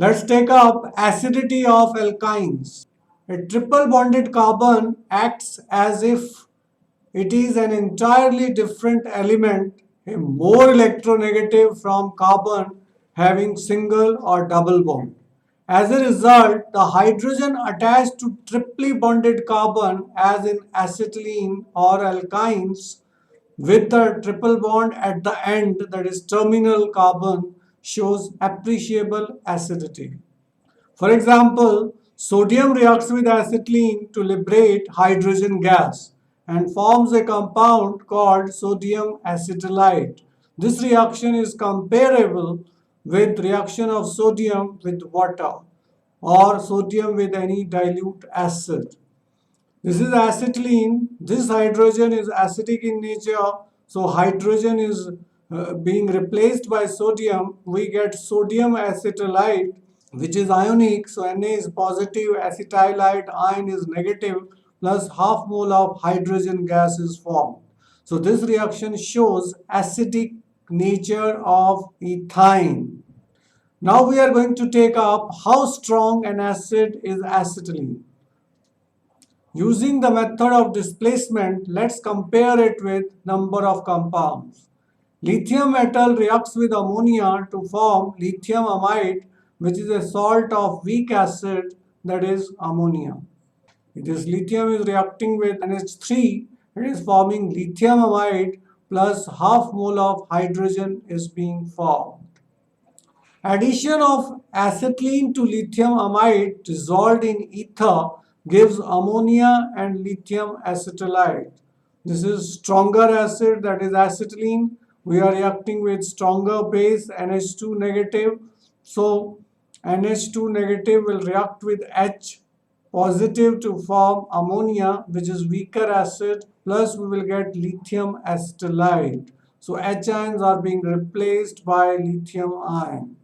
Let's take up acidity of alkynes. A triple bonded carbon acts as if it is an entirely different element, a more electronegative from carbon having single or double bond. As a result, the hydrogen attached to triply bonded carbon, as in acetylene or alkynes, with the triple bond at the end, that is terminal carbon, shows appreciable acidity. For example, sodium reacts with acetylene to liberate hydrogen gas and forms a compound called sodium acetylide. This reaction is comparable with reaction of sodium with water or sodium with any dilute acid. This is acetylene. This hydrogen is acidic in nature. So hydrogen is being replaced by sodium. We get sodium acetylide, which is ionic. So Na is positive, acetylide ion is negative, plus half mole of hydrogen gas is formed. So this reaction shows acidic nature of ethyne. Now we are going to take up how strong an acid is acetylene. Using the method of displacement, let's compare it with number of compounds. Lithium metal reacts with ammonia to form lithium amide, which is a salt of weak acid, that is ammonia. This lithium is reacting with NH3, it is forming lithium amide plus half mole of hydrogen is being formed. Addition of acetylene to lithium amide dissolved in ether gives ammonia and lithium acetylide. This is stronger acid, that is acetylene. We are reacting with stronger base NH2 negative. So NH2 negative will react with H positive to form ammonia, which is weaker acid, plus we will get lithium acetylide. So H ions are being replaced by lithium ion.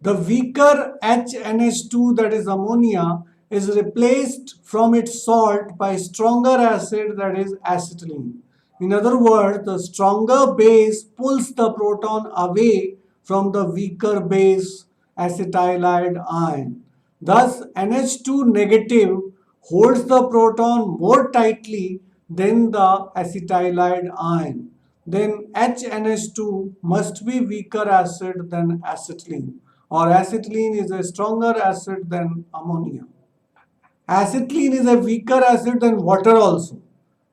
The weaker HNH2, that is ammonia, is replaced from its salt by stronger acid, that is acetylene. In other words, the stronger base pulls the proton away from the weaker base acetylide ion. Thus, NH2 negative holds the proton more tightly than the acetylide ion. Then HNH2 must be weaker acid than acetylene, or acetylene is a stronger acid than ammonia. Acetylene is a weaker acid than water also.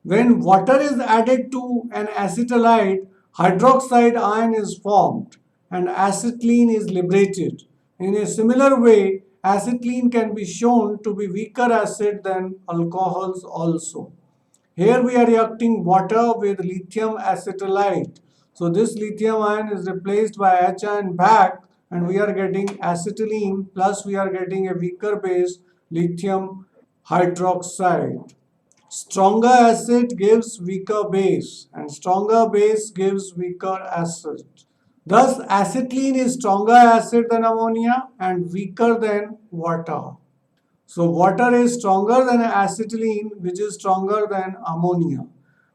When water is added to an acetylide, hydroxide ion is formed and acetylene is liberated. In a similar way, acetylene can be shown to be weaker acid than alcohols also. Here we are reacting water with lithium acetylide. So this lithium ion is replaced by H ion back, and we are getting acetylene plus we are getting a weaker base, lithium hydroxide. Stronger acid gives weaker base and stronger base gives weaker acid. Thus acetylene is stronger acid than ammonia and weaker than water. So water is stronger than acetylene, which is stronger than ammonia.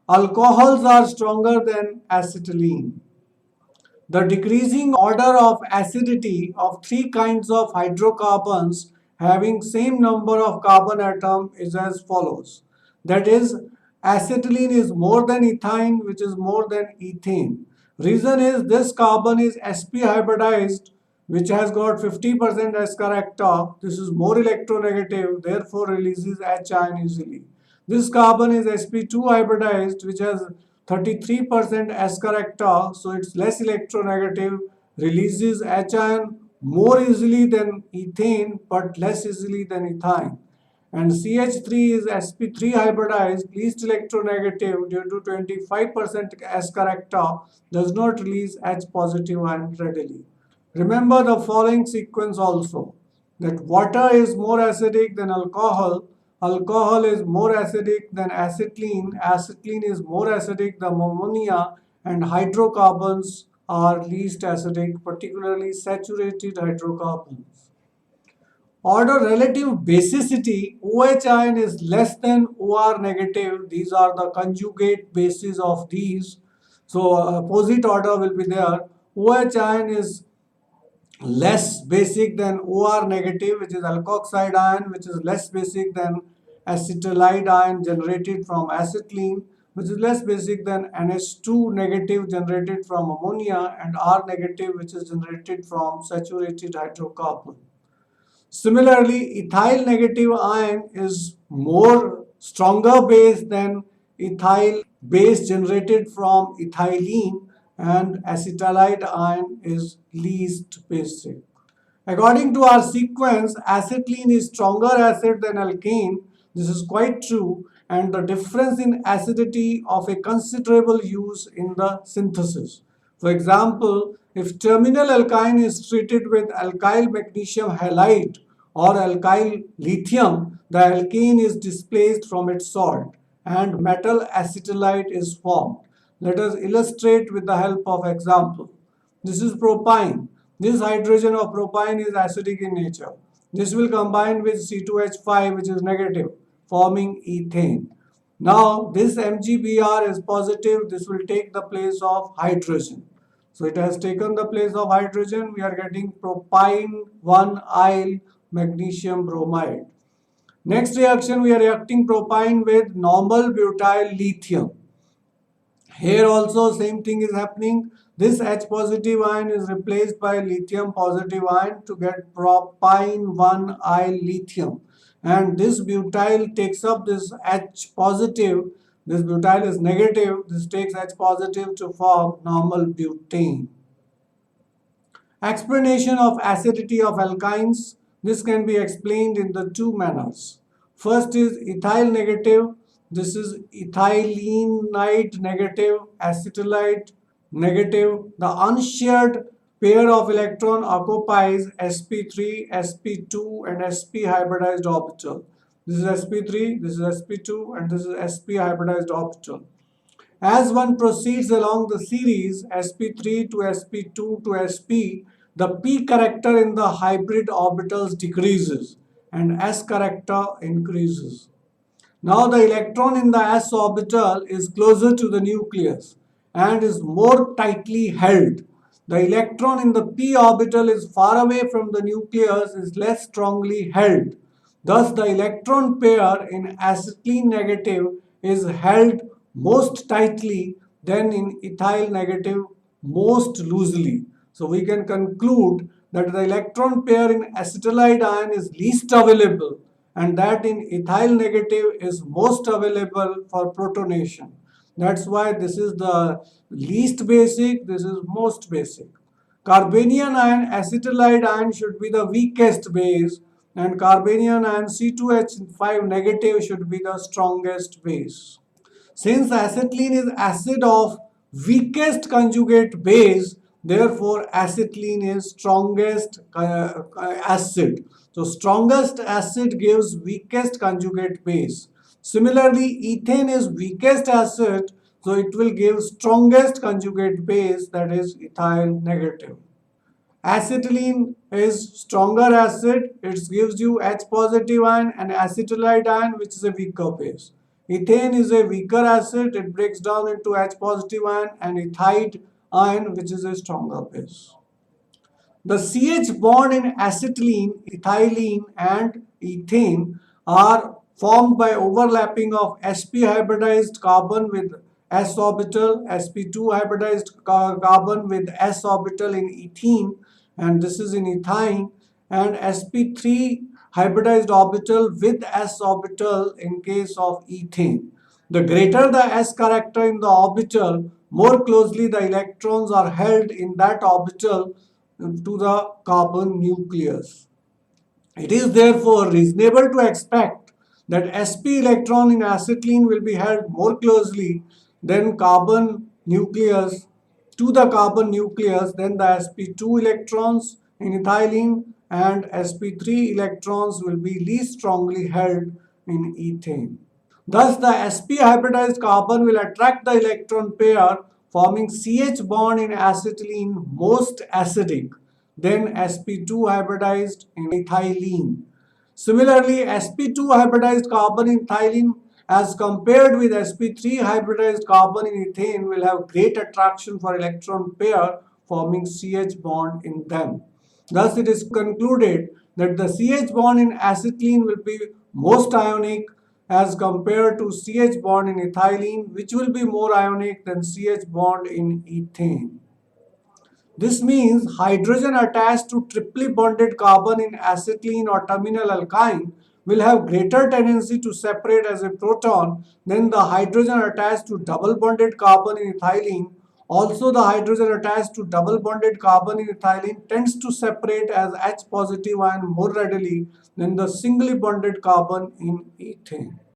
Alcohols are stronger than acetylene. The decreasing order of acidity of three kinds of hydrocarbons having same number of carbon atom is as follows. That is, acetylene is more than ethyne, which is more than ethane. Reason is this carbon is sp hybridized, which has got 50% S character. This is more electronegative, therefore releases H ion easily. This carbon is sp2 hybridized, which has 33% S character, so it's less electronegative, releases H ion more easily than ethane but less easily than ethyne. And CH3 is sp3 hybridized, least electronegative due to 25% S character, does not release H positive ion readily. Remember the following sequence also, that water is more acidic than alcohol, alcohol is more acidic than acetylene, acetylene is more acidic than ammonia, and hydrocarbons are least acidic, particularly saturated hydrocarbons. Order relative basicity, OH ion is less than OR negative. These are the conjugate bases of these. So opposite order will be there. OH ion is less basic than OR negative, which is alkoxide ion, which is less basic than acetylide ion generated from acetylene, which is less basic than NH2 negative generated from ammonia, and R negative, which is generated from saturated hydrocarbon. Similarly, ethyl negative ion is more stronger base than ethyl base generated from ethylene, and acetylide ion is least basic. According to our sequence, acetylene is stronger acid than alkane. This is quite true, and the difference in acidity of a considerable use in the synthesis. For example, if terminal alkyne is treated with alkyl magnesium halide or alkyl lithium, the alkane is displaced from its salt and metal acetylide is formed. Let us illustrate with the help of example. This is propine. This hydrogen of propine is acidic in nature. This will combine with C2H5, which is negative, forming ethane. Now this MgBr is positive. This will take the place of hydrogen. So it has taken the place of hydrogen. We are getting propine 1-yl magnesium bromide. Next reaction, we are reacting propine with normal butyl lithium. Here also same thing is happening. This H positive ion is replaced by lithium positive ion to get propine 1-yl lithium. And this butyl takes up this H positive. This butyl is negative. This takes H positive to form normal butane. Explanation of acidity of alkynes. This can be explained in the two manners. First is ethyl negative. This is ethylenide negative, acetylide negative. The unshared pair of electron occupies sp3, sp2 and sp hybridized orbital. This is sp3, this is sp2 and this is sp hybridized orbital. As one proceeds along the series sp3 to sp2 to sp, the p character in the hybrid orbitals decreases and s character increases. Now the electron in the s orbital is closer to the nucleus and is more tightly held. The electron in the p orbital is far away from the nucleus, is less strongly held. Thus the electron pair in acetylene negative is held most tightly, than in ethyl negative most loosely. So we can conclude that the electron pair in acetylide ion is least available and that in ethyl negative is most available for protonation. That's why this is the least basic, this is most basic. Carbanion ion acetylide ion should be the weakest base and carbanion ion C2H5 negative should be the strongest base. Since acetylene is acid of weakest conjugate base, therefore acetylene is strongest acid. So strongest acid gives weakest conjugate base. Similarly, ethane is weakest acid, so it will give strongest conjugate base, that is ethyl negative. Acetylene is stronger acid. It gives you H positive ion and acetylide ion, which is a weaker base. Ethane is a weaker acid. It breaks down into H positive ion and ethide ion, which is a stronger base. The CH bond in acetylene, ethylene and ethane are formed by overlapping of sp hybridized carbon with s orbital, sp2 hybridized carbon with s orbital in ethene, and this is in ethine, and sp3 hybridized orbital with s orbital in case of ethane. The greater the s character in the orbital, more closely the electrons are held in that orbital to the carbon nucleus. It is therefore reasonable to expect that sp electron in acetylene will be held more closely than carbon nucleus to the carbon nucleus than the sp2 electrons in ethylene, and sp3 electrons will be least strongly held in ethane. Thus the sp hybridized carbon will attract the electron pair forming CH bond in acetylene most acidic, then sp2 hybridized in ethylene. Similarly, sp2 hybridized carbon in ethylene as compared with sp3 hybridized carbon in ethane will have great attraction for electron pair forming CH bond in them. Thus, it is concluded that the CH bond in acetylene will be most ionic as compared to CH bond in ethylene, which will be more ionic than CH bond in ethane. This means hydrogen attached to triply bonded carbon in acetylene or terminal alkyne will have greater tendency to separate as a proton than the hydrogen attached to double bonded carbon in ethylene. Also, the hydrogen attached to double bonded carbon in ethylene tends to separate as H positive ion more readily than the singly bonded carbon in ethane.